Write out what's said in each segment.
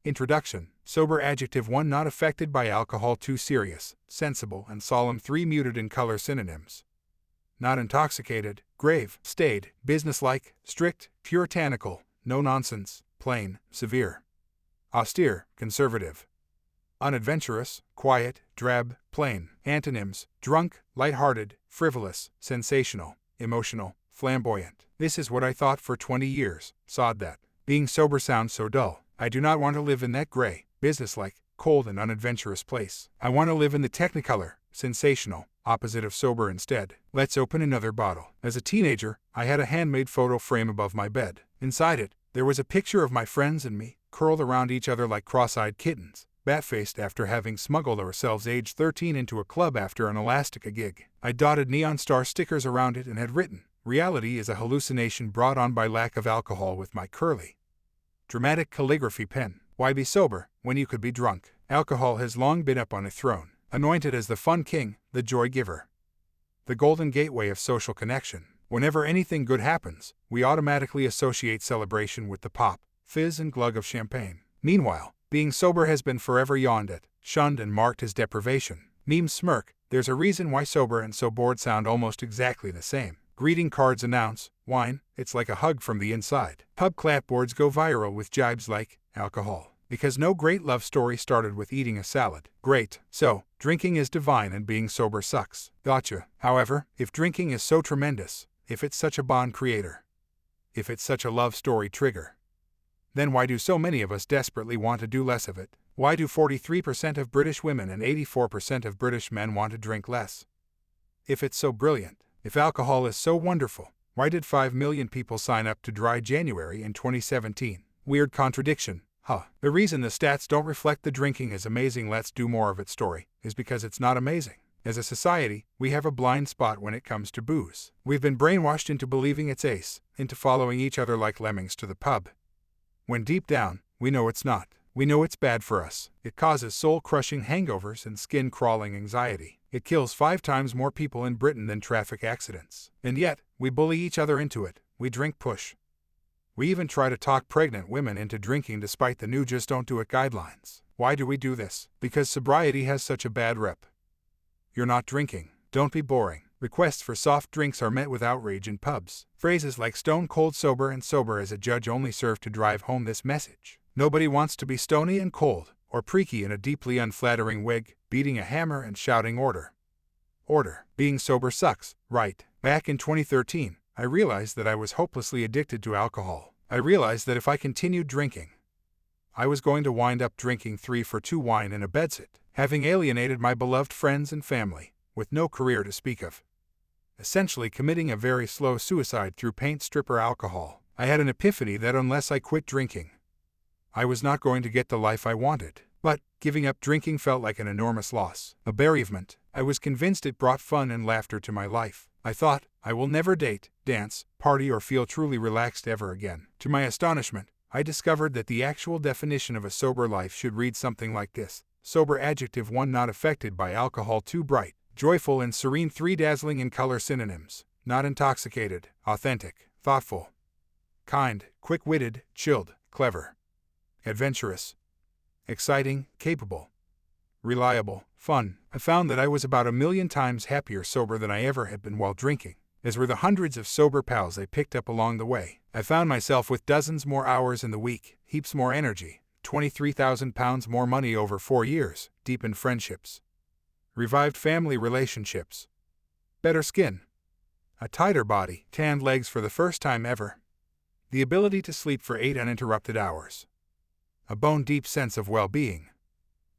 Introduction. Sober adjective 1 not affected by alcohol 2 serious, sensible and solemn 3 muted in color synonyms. Not intoxicated, grave, staid, businesslike, strict, puritanical, no nonsense, plain, severe. Austere, conservative. Unadventurous, quiet, drab, plain. Antonyms: drunk, light-hearted, frivolous, sensational, emotional, flamboyant. This is what I thought for 20 years. Sod that. Being sober sounds so dull. I do not want to live in that gray, businesslike, cold and unadventurous place. I want to live in the technicolor, sensational, opposite of sober instead. Let's open another bottle. As a teenager, I had a handmade photo frame above my bed. Inside it, there was a picture of my friends and me, curled around each other like cross-eyed kittens, bat-faced after having smuggled ourselves age 13 into a club after an Elastica gig. I dotted neon star stickers around it and had written, "Reality is a hallucination brought on by lack of alcohol," with my curly, dramatic calligraphy pen. Why be sober when you could be drunk? Alcohol has long been up on a throne, anointed as the fun king, the joy giver, the golden gateway of social connection. Whenever anything good happens, we automatically associate celebration with the pop, fizz and glug of champagne. Meanwhile, being sober has been forever yawned at, shunned and marked as deprivation. Memes smirk. There's a reason why sober and so bored sound almost exactly the same. Greeting cards announce, wine, it's like a hug from the inside. Pub clapboards go viral with jibes like, alcohol. Because no great love story started with eating a salad. Great. So, drinking is divine and being sober sucks. Gotcha. However, if drinking is so tremendous, if it's such a bond creator, if it's such a love story trigger, then why do so many of us desperately want to do less of it? Why do 43% of British women and 84% of British men want to drink less? If it's so brilliant, if alcohol is so wonderful, why did 5 million people sign up to Dry January in 2017? Weird contradiction, huh? The reason the stats don't reflect the drinking is amazing, let's do more of it story, is because it's not amazing. As a society, we have a blind spot when it comes to booze. We've been brainwashed into believing it's ace, into following each other like lemmings to the pub, when deep down, we know it's not. We know it's bad for us. It causes soul-crushing hangovers and skin-crawling anxiety. It kills 5 times more people in Britain than traffic accidents. And yet, we bully each other into it. We drink push. We even try to talk pregnant women into drinking despite the new "just don't do it" guidelines. Why do we do this? Because sobriety has such a bad rep. You're not drinking. Don't be boring. Requests for soft drinks are met with outrage in pubs. Phrases like stone cold sober and sober as a judge only serve to drive home this message. Nobody wants to be stony and cold, or preaky in a deeply unflattering wig, beating a hammer and shouting order. Order. Being sober sucks, right? Back in 2013, I realized that I was hopelessly addicted to alcohol. I realized that if I continued drinking, I was going to wind up drinking 3 for 2 wine in a bedsit, having alienated my beloved friends and family, with no career to speak of. Essentially committing a very slow suicide through paint stripper alcohol. I had an epiphany that unless I quit drinking, I was not going to get the life I wanted. But giving up drinking felt like an enormous loss, a bereavement. I was convinced it brought fun and laughter to my life. I thought, I will never date, dance, party or feel truly relaxed ever again. To my astonishment, I discovered that the actual definition of a sober life should read something like this. Sober adjective 1 not affected by alcohol 2 bright, joyful and serene 3 dazzling in color synonyms. Not intoxicated, authentic, thoughtful, kind, quick-witted, chilled, clever, adventurous, exciting, capable, reliable, fun. I found that I was about 1,000,000 times happier sober than I ever had been while drinking, as were the hundreds of sober pals I picked up along the way. I found myself with dozens more hours in the week, heaps more energy, £23,000 more money over 4 years, deepened friendships, revived family relationships, better skin, a tighter body, tanned legs for the first time ever, the ability to sleep for 8 uninterrupted hours, a bone-deep sense of well-being,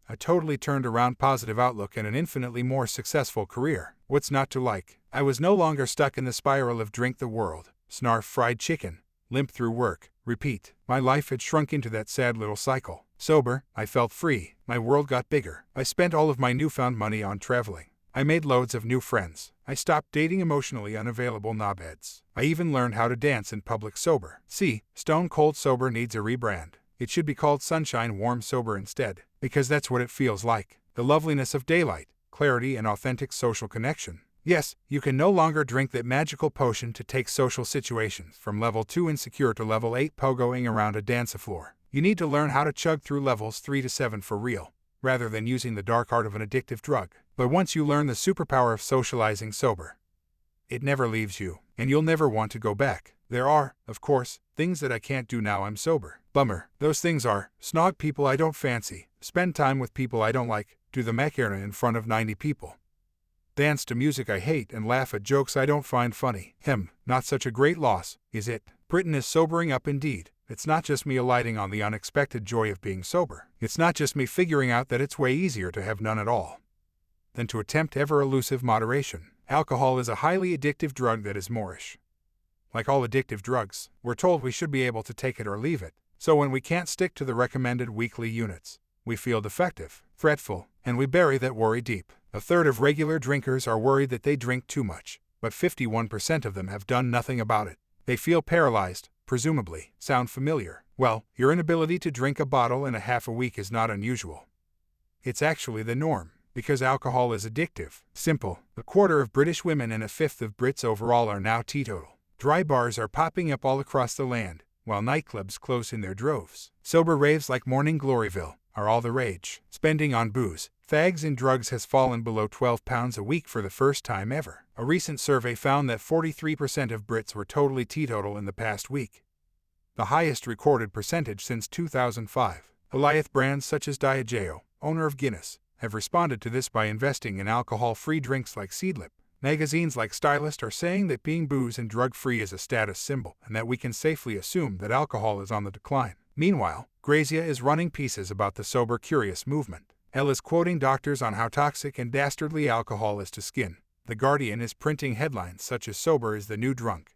a totally turned-around positive outlook and an infinitely more successful career. What's not to like? I was no longer stuck in the spiral of drink the world, snarf fried chicken, limp through work, repeat. My life had shrunk into that sad little cycle. Sober, I felt free. My world got bigger. I spent all of my newfound money on traveling. I made loads of new friends. I stopped dating emotionally unavailable knobheads. I even learned how to dance in public sober. See, Stone Cold Sober needs a rebrand. It should be called Sunshine Warm Sober instead, because that's what it feels like. The loveliness of daylight, clarity and authentic social connection. Yes, you can no longer drink that magical potion to take social situations from level 2 insecure to level 8 pogoing around a dance floor. You need to learn how to chug through levels 3 to 7 for real, rather than using the dark art of an addictive drug. But once you learn the superpower of socializing sober, it never leaves you, and you'll never want to go back. There are, of course, things that I can't do now I'm sober. Bummer. Those things are, snog people I don't fancy, spend time with people I don't like, do the Macarena in front of 90 people, dance to music I hate, and laugh at jokes I don't find funny. Not such a great loss, is it? Britain is sobering up indeed. It's not just me alighting on the unexpected joy of being sober. It's not just me figuring out that it's way easier to have none at all than to attempt ever-elusive moderation. Alcohol is a highly addictive drug that is Moorish. Like all addictive drugs, we're told we should be able to take it or leave it. So when we can't stick to the recommended weekly units, we feel defective, fretful, and we bury that worry deep. A third of regular drinkers are worried that they drink too much, but 51% of them have done nothing about it. They feel paralyzed, presumably. Sound familiar? Well, your inability to drink a bottle and a half a week is not unusual. It's actually the norm, because alcohol is addictive. Simple. A quarter of British women and a fifth of Brits overall are now teetotal. Dry bars are popping up all across the land, while nightclubs close in their droves. Sober raves like Morning Gloryville are all the rage. Spending on booze, fags, and drugs has fallen below £12 a week for the first time ever. A recent survey found that 43% of Brits were totally teetotal in the past week, the highest recorded percentage since 2005. Goliath brands such as Diageo, owner of Guinness, have responded to this by investing in alcohol-free drinks like Seedlip. Magazines like Stylist are saying that being booze and drug-free is a status symbol, and that we can safely assume that alcohol is on the decline. Meanwhile, Grazia is running pieces about the sober curious movement. Elle is quoting doctors on how toxic and dastardly alcohol is to skin. The Guardian is printing headlines such as "Sober is the new drunk."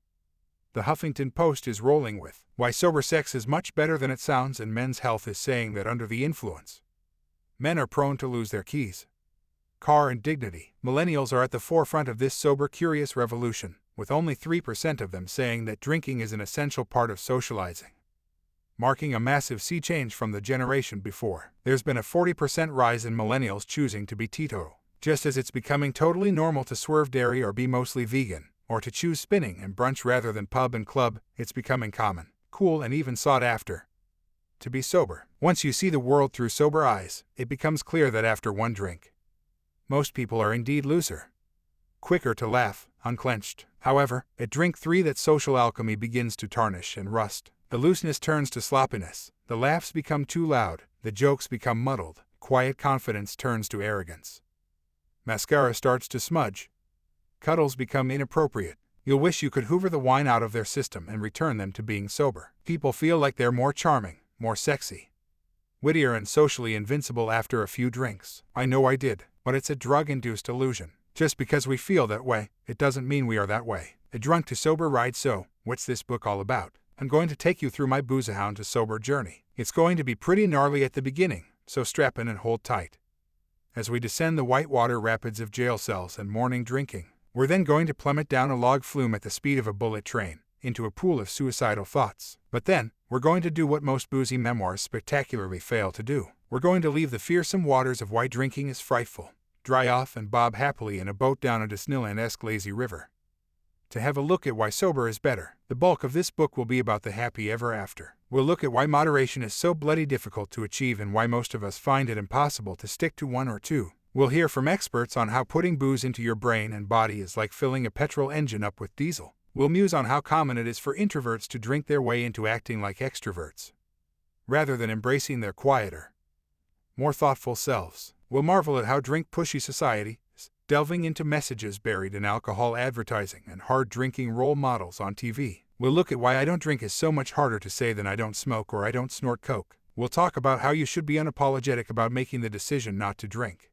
The Huffington Post is rolling with "Why sober sex is much better than it sounds," and Men's Health is saying that under the influence, men are prone to lose their keys, car, and dignity. Millennials are at the forefront of this sober curious revolution, with only 3% of them saying that drinking is an essential part of socializing, marking a massive sea change from the generation before. There's been a 40% rise in millennials choosing to be teetotal, just as it's becoming totally normal to swerve dairy or be mostly vegan, or to choose spinning and brunch rather than pub and club. It's becoming common, cool, and even sought after to be sober. Once you see the world through sober eyes, it becomes clear that after one drink, most people are indeed looser, quicker to laugh, unclenched. However, at drink 3 that social alchemy begins to tarnish and rust. The looseness turns to sloppiness, the laughs become too loud, the jokes become muddled, quiet confidence turns to arrogance. Mascara starts to smudge, cuddles become inappropriate. You'll wish you could hoover the wine out of their system and return them to being sober. People feel like they're more charming, more sexy, wittier, and socially invincible after a few drinks. I know I did, but it's a drug-induced illusion. Just because we feel that way, it doesn't mean we are that way. A drunk to sober ride. So, what's this book all about? I'm going to take you through my booze-a-hound to sober journey. It's going to be pretty gnarly at the beginning, so strap in and hold tight. As we descend the whitewater rapids of jail cells and morning drinking, we're then going to plummet down a log flume at the speed of a bullet train, into a pool of suicidal thoughts. But then, we're going to do what most boozy memoirs spectacularly fail to do. We're going to leave the fearsome waters of why drinking is frightful, dry off and bob happily in a boat down a Disneyland-esque lazy river, to have a look at why sober is better. The bulk of this book will be about the happy ever after. We'll look at why moderation is so bloody difficult to achieve and why most of us find it impossible to stick to one or two. We'll hear from experts on how putting booze into your brain and body is like filling a petrol engine up with diesel. We'll muse on how common it is for introverts to drink their way into acting like extroverts, rather than embracing their quieter, more thoughtful selves. We'll marvel at how drink-pushy society is delving into messages buried in alcohol advertising and hard-drinking role models on TV. We'll look at why I don't drink is so much harder to say than I don't smoke or I don't snort coke. We'll talk about how you should be unapologetic about making the decision not to drink,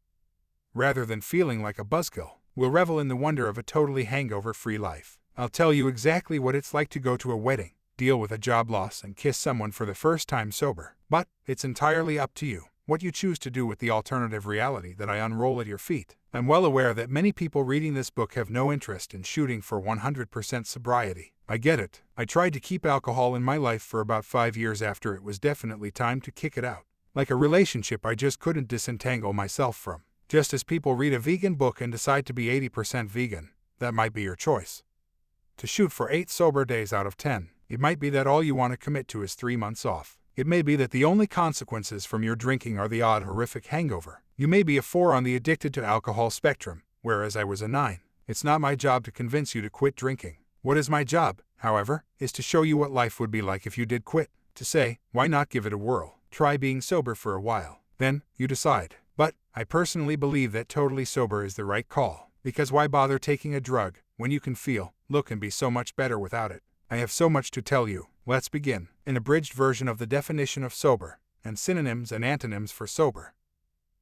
rather than feeling like a buzzkill. We'll revel in the wonder of a totally hangover-free life. I'll tell you exactly what it's like to go to a wedding, deal with a job loss, and kiss someone for the first time sober. But it's entirely up to you what you choose to do with the alternative reality that I unroll at your feet. I'm well aware that many people reading this book have no interest in shooting for 100% sobriety. I get it. I tried to keep alcohol in my life for about 5 years after it was definitely time to kick it out. Like a relationship I just couldn't disentangle myself from. Just as people read a vegan book and decide to be 80% vegan, that might be your choice. To shoot for 8 sober days out of 10, it might be that all you want to commit to is 3 months off. It may be that the only consequences from your drinking are the odd horrific hangover. You may be a 4 on the addicted to alcohol spectrum, whereas I was a 9. It's not my job to convince you to quit drinking. What is my job, however, is to show you what life would be like if you did quit. To say, why not give it a whirl? Try being sober for a while. Then, you decide. But, I personally believe that totally sober is the right call. Because why bother taking a drug when you can feel, look and be so much better without it? I have so much to tell you. Let's begin. An abridged version of the definition of sober, and synonyms and antonyms for sober.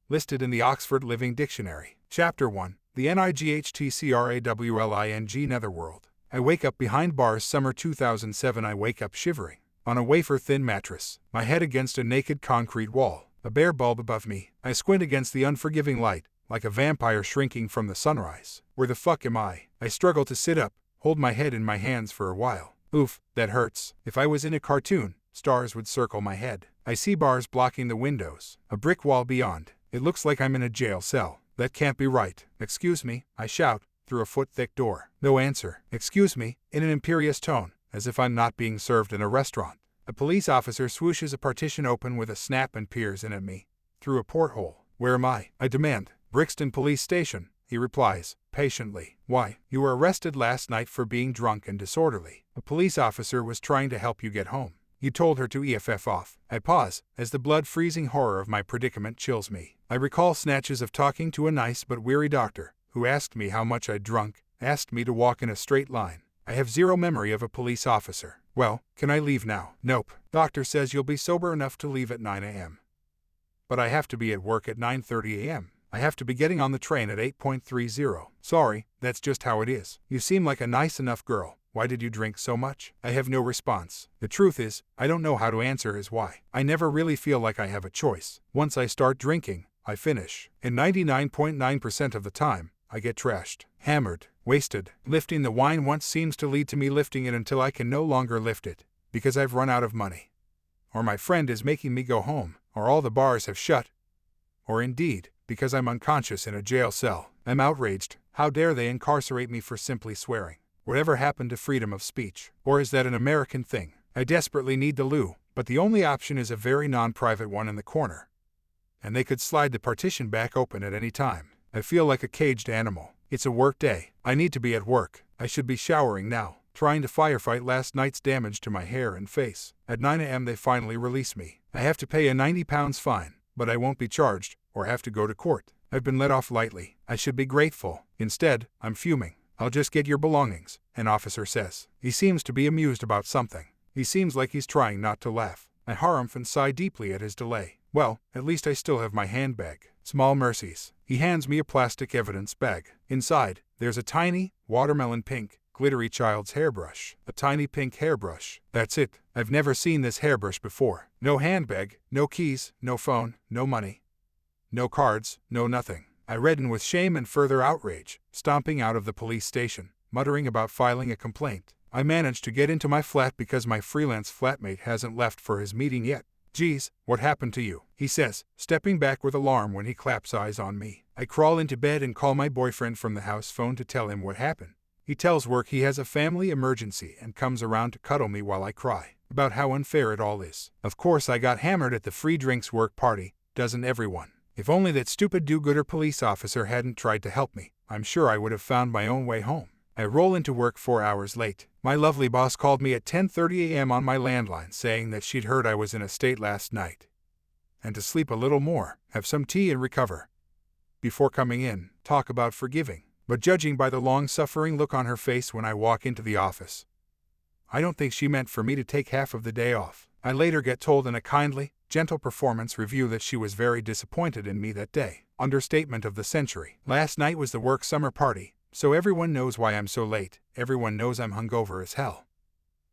Listed in the Oxford Living Dictionary. Chapter 1. The NIGHTCRAWLING Netherworld. I wake up behind bars summer 2007. I wake up shivering. On a wafer-thin mattress, my head against a naked concrete wall, a bare bulb above me. I squint against the unforgiving light, like a vampire shrinking from the sunrise. Where the fuck am I? I struggle to sit up, hold my head in my hands for a while. Oof, that hurts. If I was in a cartoon, stars would circle my head. I see bars blocking the windows, a brick wall beyond. It looks like I'm in a jail cell. That can't be right. Excuse me, I shout, through a foot-thick door. No answer. Excuse me, in an imperious tone, as if I'm not being served in a restaurant. A police officer swooshes a partition open with a snap and peers in at me, through a porthole. Where am I? I demand. Brixton Police Station, he replies, patiently. Why? You were arrested last night for being drunk and disorderly. A police officer was trying to help you get home. You told her to EFF off. I pause, as the blood-freezing horror of my predicament chills me. I recall snatches of talking to a nice but weary doctor, who asked me how much I'd drunk, asked me to walk in a straight line. I have zero memory of a police officer. Well, can I leave now? Nope. Doctor says you'll be sober enough to leave at 9 a.m. But I have to be at work at 9:30 a.m. I have to be getting on the train at 8:30. Sorry, that's just how it is. You seem like a nice enough girl. Why did you drink so much? I have no response. The truth is, I don't know how to answer his why. I never really feel like I have a choice. Once I start drinking, I finish. And 99.9% of the time, I get trashed, hammered, wasted. Lifting the wine once seems to lead to me lifting it until I can no longer lift it, because I've run out of money. Or my friend is making me go home, or all the bars have shut. Or indeed, because I'm unconscious in a jail cell. I'm outraged. How dare they incarcerate me for simply swearing? Whatever happened to freedom of speech? Or is that an American thing? I desperately need the loo, but the only option is a very non-private one in the corner. And they could slide the partition back open at any time. I feel like a caged animal. It's a work day. I need to be at work. I should be showering now, trying to firefight last night's damage to my hair and face. At 9 a.m. they finally release me. I have to pay a £90 fine, but I won't be charged, or have to go to court. I've been let off lightly. I should be grateful. Instead, I'm fuming. I'll just get your belongings, an officer says. He seems to be amused about something. He seems like he's trying not to laugh. I harumph and sigh deeply at his delay. Well, at least I still have my handbag. Small mercies. He hands me a plastic evidence bag. Inside, there's a tiny, watermelon pink, glittery child's hairbrush. A tiny pink hairbrush. That's it. I've never seen this hairbrush before. No handbag, no keys, no phone, no money. No cards, no nothing. I redden with shame and further outrage, stomping out of the police station, muttering about filing a complaint. I manage to get into my flat because my freelance flatmate hasn't left for his meeting yet. Geez, what happened to you? He says, stepping back with alarm when he claps eyes on me. I crawl into bed and call my boyfriend from the house phone to tell him what happened. He tells work he has a family emergency and comes around to cuddle me while I cry about how unfair it all is. Of course I got hammered at the free drinks work party, doesn't everyone? If only that stupid do-gooder police officer hadn't tried to help me, I'm sure I would have found my own way home. I roll into work 4 hours late. My lovely boss called me at 10:30 a.m. on my landline saying that she'd heard I was in a state last night. And to sleep a little more, have some tea and recover. Before coming in, talk about forgiving. But judging by the long-suffering look on her face when I walk into the office, I don't think she meant for me to take half of the day off. I later get told in a kindly, gentle performance review that she was very disappointed in me that day. Understatement of the century. Last night was the work summer party, so everyone knows why I'm so late. Everyone knows I'm hungover as hell.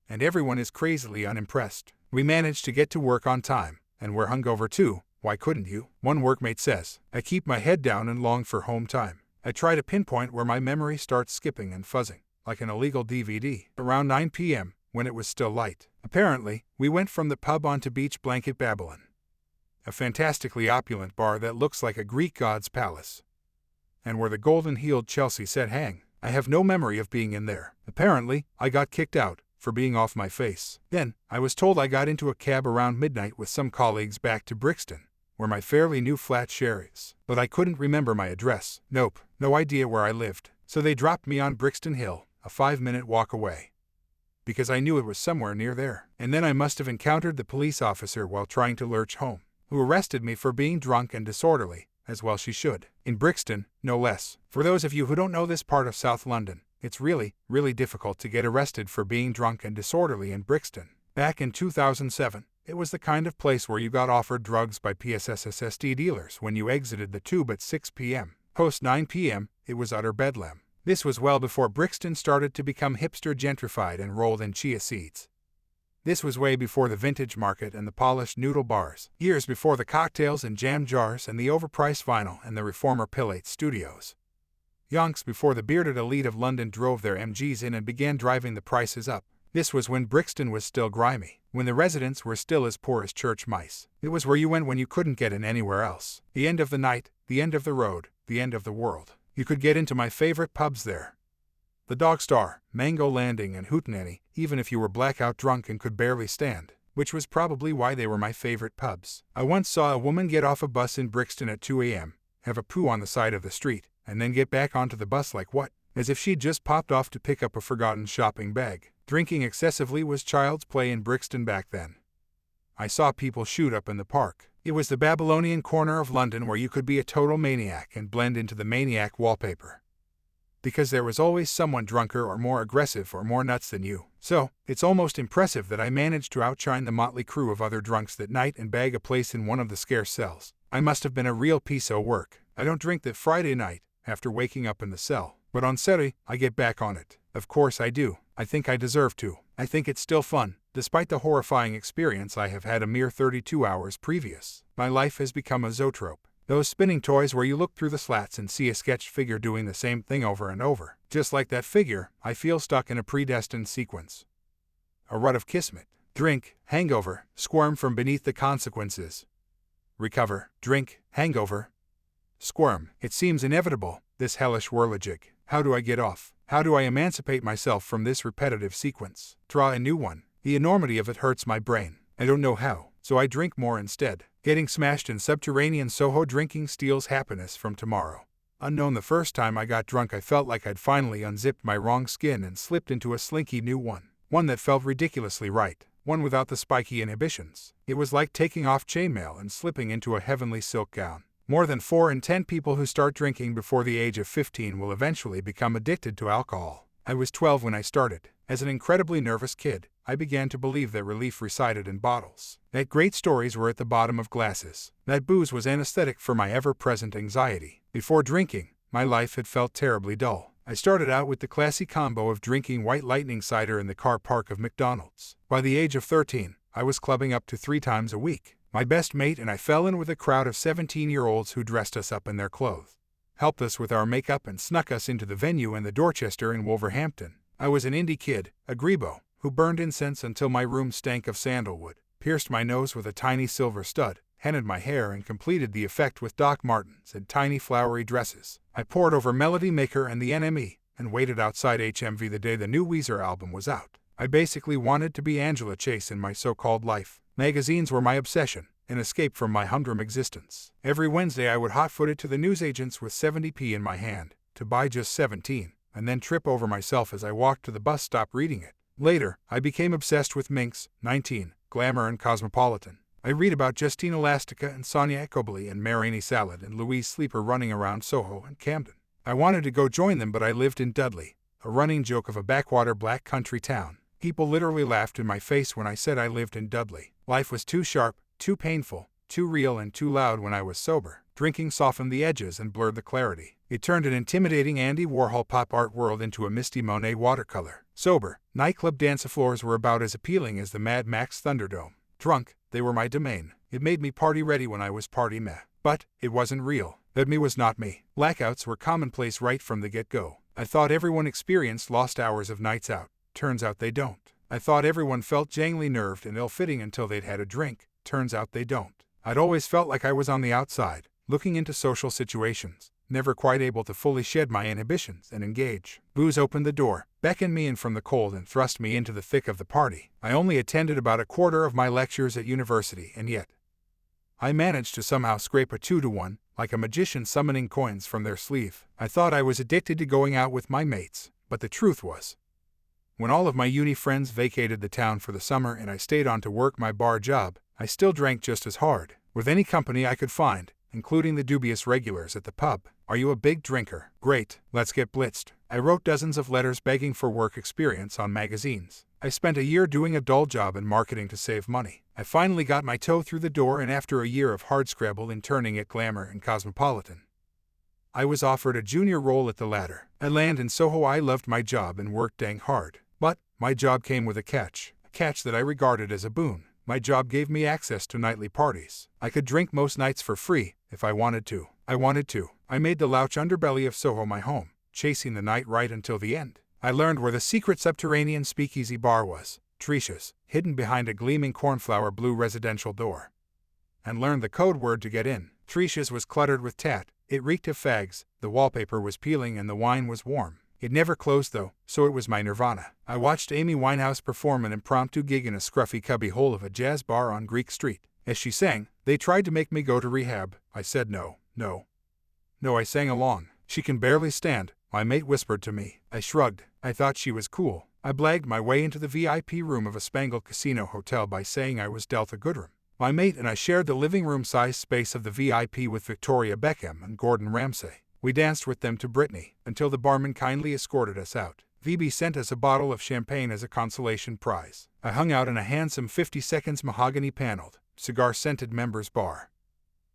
And everyone is crazily unimpressed. We managed to get to work on time, and we're hungover too. Why couldn't you? One workmate says. I keep my head down and long for home time. I try to pinpoint where my memory starts skipping and fuzzing, like an illegal DVD. Around 9 p.m., when it was still light. Apparently, we went from the pub onto Beach Blanket Babylon, a fantastically opulent bar that looks like a Greek god's palace, and where the golden-heeled Chelsea set hang. I have no memory of being in there. Apparently, I got kicked out, for being off my face. Then, I was told I got into a cab around midnight with some colleagues back to Brixton, where my fairly new flat share is. But I couldn't remember my address. Nope, no idea where I lived. So they dropped me on Brixton Hill, a 5-minute walk away, because I knew it was somewhere near there. And then I must have encountered the police officer while trying to lurch home, who arrested me for being drunk and disorderly, as well she should. In Brixton, no less. For those of you who don't know this part of South London, it's really, really difficult to get arrested for being drunk and disorderly in Brixton. Back in 2007, it was the kind of place where you got offered drugs by PSSSD dealers when you exited the tube at 6 p.m. Post 9 p.m., it was utter bedlam. This was well before Brixton started to become hipster gentrified and rolled in chia seeds. This was way before the vintage market and the polished noodle bars, years before the cocktails and jam jars and the overpriced vinyl and the reformer Pillate studios. Yonks before the bearded elite of London drove their MGs in and began driving the prices up. This was when Brixton was still grimy, when the residents were still as poor as church mice. It was where you went when you couldn't get in anywhere else. The end of the night, the end of the road, the end of the world. You could get into my favorite pubs there: the Dog Star, Mango Landing, and Hootenanny, even if you were blackout drunk and could barely stand, which was probably why they were my favorite pubs. I once saw a woman get off a bus in Brixton at 2 a.m., have a poo on the side of the street, and then get back onto the bus like what? As if she'd just popped off to pick up a forgotten shopping bag. Drinking excessively was child's play in Brixton back then. I saw people shoot up in the park. It was the Babylonian corner of London where you could be a total maniac and blend into the maniac wallpaper, because there was always someone drunker or more aggressive or more nuts than you. So, it's almost impressive that I managed to outshine the motley crew of other drunks that night and bag a place in one of the scarce cells. I must have been a real piece of work. I don't drink that Friday night, after waking up in the cell, but on Saturday, I get back on it. Of course I do. I think I deserve to. I think it's still fun, despite the horrifying experience I have had a mere 32 hours previous. My life has become a zoetrope. Those spinning toys where you look through the slats and see a sketched figure doing the same thing over and over. Just like that figure, I feel stuck in a predestined sequence. A rut of kismet. Drink, hangover, squirm from beneath the consequences. Recover, drink, hangover, squirm. It seems inevitable, this hellish whirligig. How do I get off? How do I emancipate myself from this repetitive sequence? Try a new one. The enormity of it hurts my brain. I don't know how, so I drink more instead. Getting smashed in subterranean Soho drinking steals happiness from tomorrow. Unknown, the first time I got drunk I felt like I'd finally unzipped my wrong skin and slipped into a slinky new one. One that felt ridiculously right. One without the spiky inhibitions. It was like taking off chainmail and slipping into a heavenly silk gown. More than 4 in 10 people who start drinking before the age of 15 will eventually become addicted to alcohol. I was 12 when I started. As an incredibly nervous kid, I began to believe that relief resided in bottles, that great stories were at the bottom of glasses, that booze was anesthetic for my ever-present anxiety. Before drinking, my life had felt terribly dull. I started out with the classy combo of drinking White Lightning cider in the car park of McDonald's. By the age of 13, I was clubbing up to 3 times a week. My best mate and I fell in with a crowd of 17-year-olds who dressed us up in their clothes, helped us with our makeup, and snuck us into the venue in the Dorchester in Wolverhampton. I was an indie kid, a grebo, who burned incense until my room stank of sandalwood, pierced my nose with a tiny silver stud, henna'd my hair, and completed the effect with Doc Martens and tiny flowery dresses. I pored over Melody Maker and the NME, and waited outside HMV the day the new Weezer album was out. I basically wanted to be Angela Chase in my so-called life. Magazines were my obsession, an escape from my humdrum existence. Every Wednesday I would hot-foot it to the newsagents with 70p in my hand, to buy just 17, and then trip over myself as I walked to the bus stop reading it. Later, I became obsessed with Minx, 19, Glamour, and Cosmopolitan. I read about Justine Elastica and Sonia Ecobly and Marini Salad and Louise Sleeper running around Soho and Camden. I wanted to go join them, but I lived in Dudley, a running joke of a backwater black country town. People literally laughed in my face when I said I lived in Dudley. Life was too sharp, too painful, too real, and too loud when I was sober. Drinking softened the edges and blurred the clarity. It turned an intimidating Andy Warhol pop art world into a misty Monet watercolor. Sober, nightclub dance floors were about as appealing as the Mad Max Thunderdome. Drunk, they were my domain. It made me party ready when I was party meh. But it wasn't real. That me was not me. Blackouts were commonplace right from the get-go. I thought everyone experienced lost hours of nights out. Turns out they don't. I thought everyone felt jangly nerved and ill-fitting until they'd had a drink. Turns out they don't. I'd always felt like I was on the outside, looking into social situations, never quite able to fully shed my inhibitions and engage. Booze opened the door, beckoned me in from the cold and thrust me into the thick of the party. I only attended about a quarter of my lectures at university, and yet I managed to somehow scrape a 2-to-1, like a magician summoning coins from their sleeve. I thought I was addicted to going out with my mates, but the truth was, when all of my uni friends vacated the town for the summer and I stayed on to work my bar job, I still drank just as hard, with any company I could find, including the dubious regulars at the pub. Are you a big drinker? Great, let's get blitzed. I wrote dozens of letters begging for work experience on magazines. I spent a year doing a dull job in marketing to save money. I finally got my toe through the door, and after a year of hardscrabble interning at Glamour and Cosmopolitan, I was offered a junior role at the latter. At Land in Soho, I loved my job and worked dang hard. But my job came with a catch that I regarded as a boon. My job gave me access to nightly parties. I could drink most nights for free, if I wanted to. I made the louch underbelly of Soho my home, chasing the night right until the end. I learned where the secret subterranean speakeasy bar was, Tricia's, hidden behind a gleaming cornflower blue residential door, and learned the code word to get in. Tricia's was cluttered with tat, it reeked of fags, the wallpaper was peeling and the wine was warm. It never closed though, so it was my nirvana. I watched Amy Winehouse perform an impromptu gig in a scruffy cubby hole of a jazz bar on Greek Street. As she sang, they tried to make me go to rehab. I said no. I sang along. She can barely stand, my mate whispered to me. I shrugged. I thought she was cool. I blagged my way into the VIP room of a spangled casino hotel by saying I was Delta Goodrum. My mate and I shared the living room-sized space of the VIP with Victoria Beckham and Gordon Ramsay. We danced with them to Britney, until the barman kindly escorted us out. VB sent us a bottle of champagne as a consolation prize. I hung out in a handsome 50 seconds mahogany-paneled, cigar-scented members bar,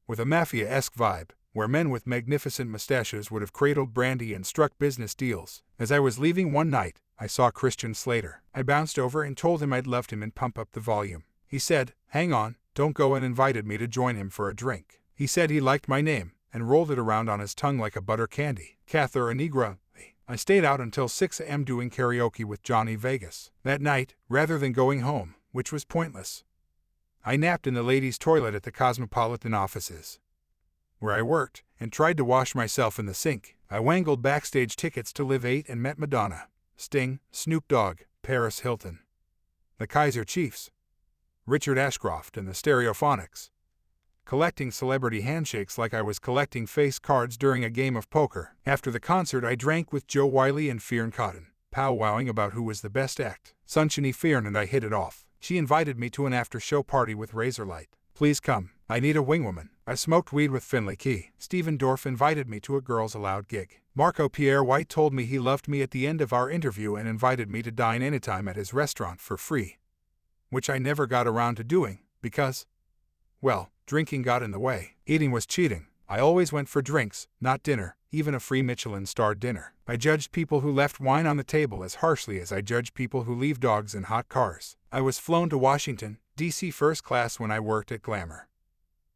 with a mafia-esque vibe, where men with magnificent mustaches would have cradled brandy and struck business deals. As I was leaving one night, I saw Christian Slater. I bounced over and told him I'd left him and pump up the volume. He said, "Hang on, don't go," and invited me to join him for a drink. He said he liked my name, and rolled it around on his tongue like a butter candy. Cather Negra. I stayed out until 6 a.m. doing karaoke with Johnny Vegas. That night, rather than going home, which was pointless, I napped in the ladies' toilet at the Cosmopolitan offices, where I worked, and tried to wash myself in the sink. I wangled backstage tickets to Live 8 and met Madonna, Sting, Snoop Dogg, Paris Hilton, the Kaiser Chiefs, Richard Ashcroft and the Stereophonics, collecting celebrity handshakes like I was collecting face cards during a game of poker. After the concert, I drank with Joe Wiley and Fionn Cotton, powwowing about who was the best act. Sunshiny Fionn and I hit it off. She invited me to an after-show party with Razorlight. Please come. I need a wingwoman. I smoked weed with Finlay Key. Stephen Dorff invited me to a Girls Aloud gig. Marco Pierre White told me he loved me at the end of our interview and invited me to dine anytime at his restaurant for free, which I never got around to doing, because, well, drinking got in the way. Eating was cheating. I always went for drinks, not dinner, even a free Michelin-starred dinner. I judged people who left wine on the table as harshly as I judged people who leave dogs in hot cars. I was flown to Washington, D.C. first class when I worked at Glamour,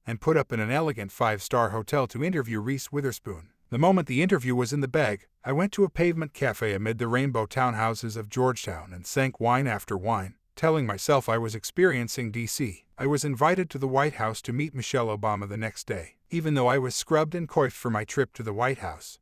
and put up in an elegant 5-star hotel to interview Reese Witherspoon. The moment the interview was in the bag, I went to a pavement cafe amid the rainbow townhouses of Georgetown and sank wine after wine, telling myself I was experiencing D.C. I was invited to the White House to meet Michelle Obama the next day. Even though I was scrubbed and coiffed for my trip to the White House,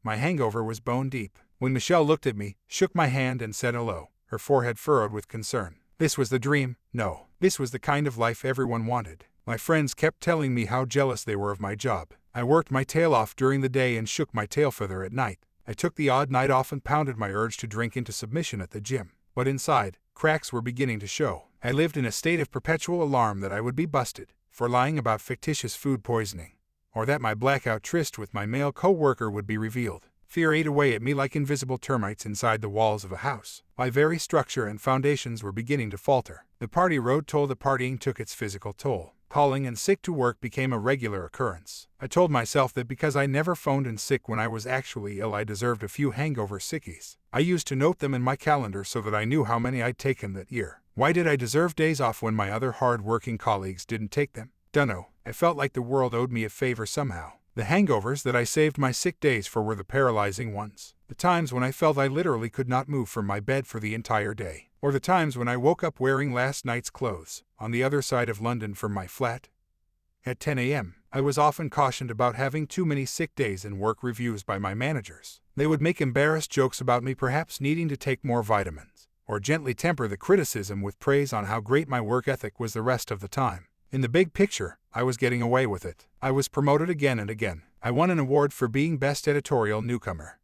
my hangover was bone deep. When Michelle looked at me, shook my hand and said hello, her forehead furrowed with concern. This was the dream. No, this was the kind of life everyone wanted. My friends kept telling me how jealous they were of my job. I worked my tail off during the day and shook my tail feather at night. I took the odd night off and pounded my urge to drink into submission at the gym. But inside, cracks were beginning to show. I lived in a state of perpetual alarm that I would be busted for lying about fictitious food poisoning, or that my blackout tryst with my male co-worker would be revealed. Fear ate away at me like invisible termites inside the walls of a house. My very structure and foundations were beginning to falter. The party road told the partying took its physical toll. Calling in sick to work became a regular occurrence. I told myself that because I never phoned in sick when I was actually ill, I deserved a few hangover sickies. I used to note them in my calendar so that I knew how many I'd taken that year. Why did I deserve days off when my other hard-working colleagues didn't take them? Dunno. I felt like the world owed me a favor somehow. The hangovers that I saved my sick days for were the paralyzing ones. The times when I felt I literally could not move from my bed for the entire day. Or the times when I woke up wearing last night's clothes, on the other side of London from my flat, at 10 a.m. I was often cautioned about having too many sick days in work reviews by my managers. They would make embarrassed jokes about me perhaps needing to take more vitamins, or gently temper the criticism with praise on how great my work ethic was the rest of the time. In the big picture, I was getting away with it. I was promoted again and again. I won an award for being Best Editorial Newcomer,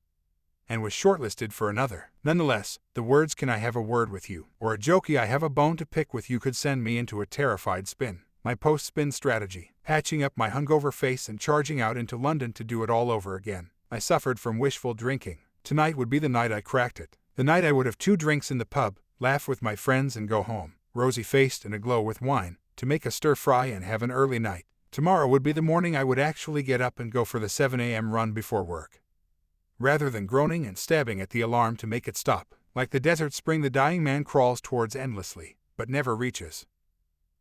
and was shortlisted for another. Nonetheless, the words "Can I have a word with you?" or a jokey "I have a bone to pick with you" could send me into a terrified spin. My post-spin strategy, patching up my hungover face and charging out into London to do it all over again. I suffered from wishful drinking. Tonight would be the night I cracked it. The night I would have 2 drinks in the pub, laugh with my friends and go home, rosy-faced and aglow with wine, to make a stir-fry and have an early night. Tomorrow would be the morning I would actually get up and go for the 7 a.m. run before work, rather than groaning and stabbing at the alarm to make it stop. Like the desert spring, the dying man crawls towards endlessly, but never reaches.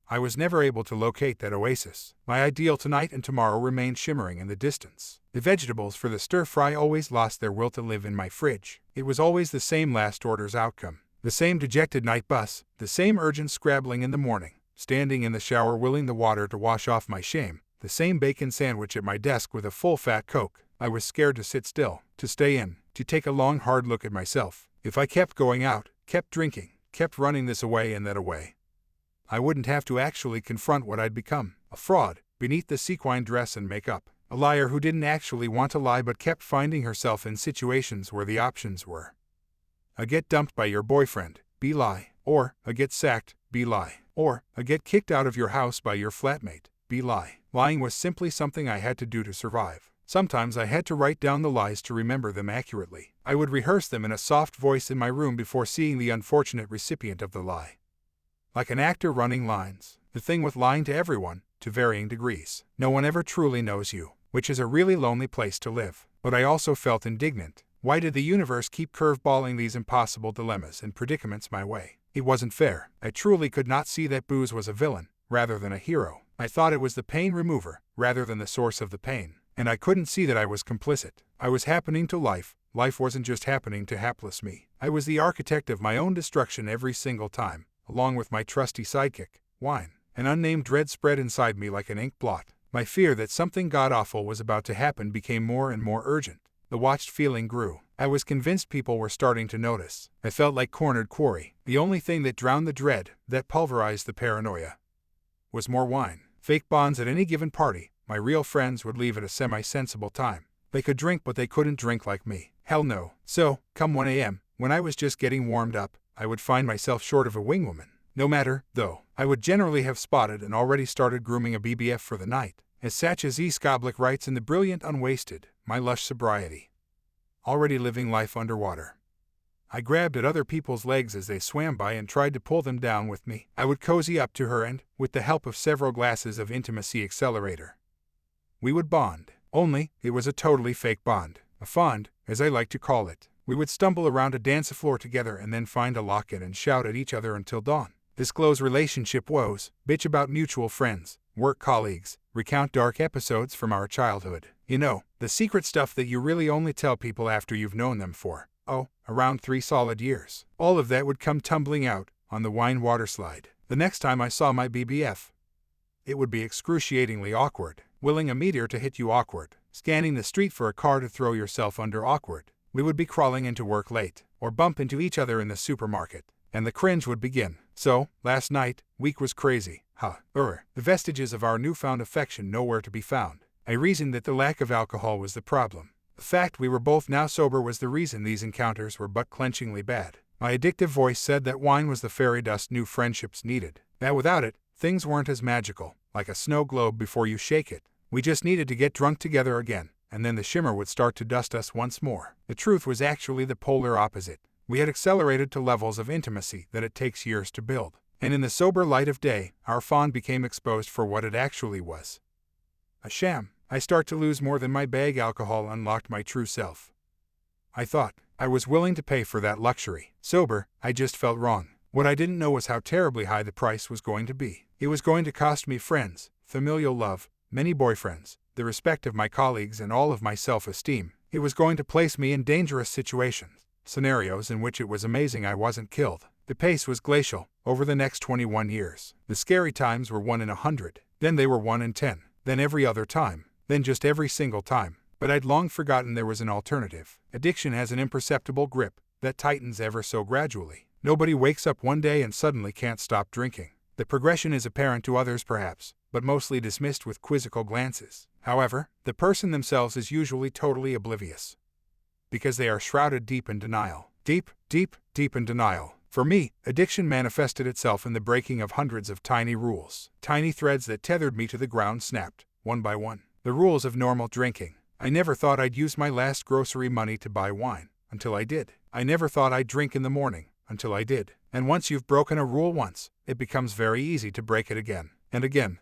I was never able to locate that oasis. My ideal tonight and tomorrow remained shimmering in the distance. The vegetables for the stir-fry always lost their will to live in my fridge. It was always the same last order's outcome. The same dejected night bus, the same urgent scrabbling in the morning, standing in the shower willing the water to wash off my shame, the same bacon sandwich at my desk with a full fat Coke. I was scared to sit still, to stay in, to take a long hard look at myself. If I kept going out, kept drinking, kept running this away and that away, I wouldn't have to actually confront what I'd become. A fraud, beneath the sequin dress and makeup. A liar who didn't actually want to lie but kept finding herself in situations where the options were a get dumped by your boyfriend, B lie, or a get sacked, B lie, or a get kicked out of your house by your flatmate, B lie. Lying was simply something I had to do to survive. Sometimes I had to write down the lies to remember them accurately. I would rehearse them in a soft voice in my room before seeing the unfortunate recipient of the lie. Like an actor running lines. The thing with lying to everyone, to varying degrees. No one ever truly knows you, which is a really lonely place to live. But I also felt indignant. Why did the universe keep curveballing these impossible dilemmas and predicaments my way? It wasn't fair. I truly could not see that booze was a villain, rather than a hero. I thought it was the pain remover, rather than the source of the pain. And I couldn't see that I was complicit. I was happening to life. Life wasn't just happening to hapless me. I was the architect of my own destruction every single time, along with my trusty sidekick, wine. An unnamed dread spread inside me like an ink blot. My fear that something god-awful was about to happen became more and more urgent. The watched feeling grew. I was convinced people were starting to notice. I felt like cornered quarry. The only thing that drowned the dread, that pulverized the paranoia, was more wine. Fake bonds at any given party. My real friends would leave at a semi-sensible time. They could drink, but they couldn't drink like me. Hell no. So, come 1 a.m., when I was just getting warmed up, I would find myself short of a wingwoman. No matter, though, I would generally have spotted and already started grooming a BBF for the night. As Satya Z. Skoblik writes in The Brilliant Unwasted, my lush sobriety. Already living life underwater. I grabbed at other people's legs as they swam by and tried to pull them down with me. I would cozy up to her and, with the help of several glasses of intimacy accelerator, we would bond. Only, it was a totally fake bond. A fond, as I like to call it. We would stumble around a dance floor together and then find a locket and shout at each other until dawn. Disclose relationship woes, bitch about mutual friends, work colleagues, recount dark episodes from our childhood. You know, the secret stuff that you really only tell people after you've known them for, around 3 solid years. All of that would come tumbling out on the wine water slide. The next time I saw my BBF, it would be excruciatingly awkward. Willing a meteor to hit you awkward. Scanning the street for a car to throw yourself under awkward. We would be crawling into work late, or bump into each other in the supermarket, and the cringe would begin. So, last night, week was crazy. The vestiges of our newfound affection nowhere to be found. I reasoned that the lack of alcohol was the problem. The fact we were both now sober was the reason these encounters were butt-clenchingly bad. My addictive voice said that wine was the fairy dust new friendships needed. That without it, things weren't as magical, like a snow globe before you shake it. We just needed to get drunk together again, and then the shimmer would start to dust us once more. The truth was actually the polar opposite. We had accelerated to levels of intimacy that it takes years to build. And in the sober light of day, our fond became exposed for what it actually was. A sham. I start to lose more than my bag. Alcohol unlocked my true self. I thought I was willing to pay for that luxury. Sober, I just felt wrong. What I didn't know was how terribly high the price was going to be. It was going to cost me friends, familial love, many boyfriends, the respect of my colleagues, and all of my self-esteem. It was going to place me in dangerous situations, scenarios in which it was amazing I wasn't killed. The pace was glacial, over the next 21 years. The scary times were 1 in 100, then they were 1 in 10. then every other time, then just every single time. But I'd long forgotten there was an alternative. Addiction has an imperceptible grip that tightens ever so gradually. Nobody wakes up one day and suddenly can't stop drinking. The progression is apparent to others perhaps, but mostly dismissed with quizzical glances. However, the person themselves is usually totally oblivious, because they are shrouded deep in denial. Deep in denial. For me, addiction manifested itself in the breaking of hundreds of tiny rules. Tiny threads that tethered me to the ground snapped, one by one. The rules of normal drinking. I never thought I'd use my last grocery money to buy wine, until I did. I never thought I'd drink in the morning, until I did. And once you've broken a rule once, it becomes very easy to break it again, and again,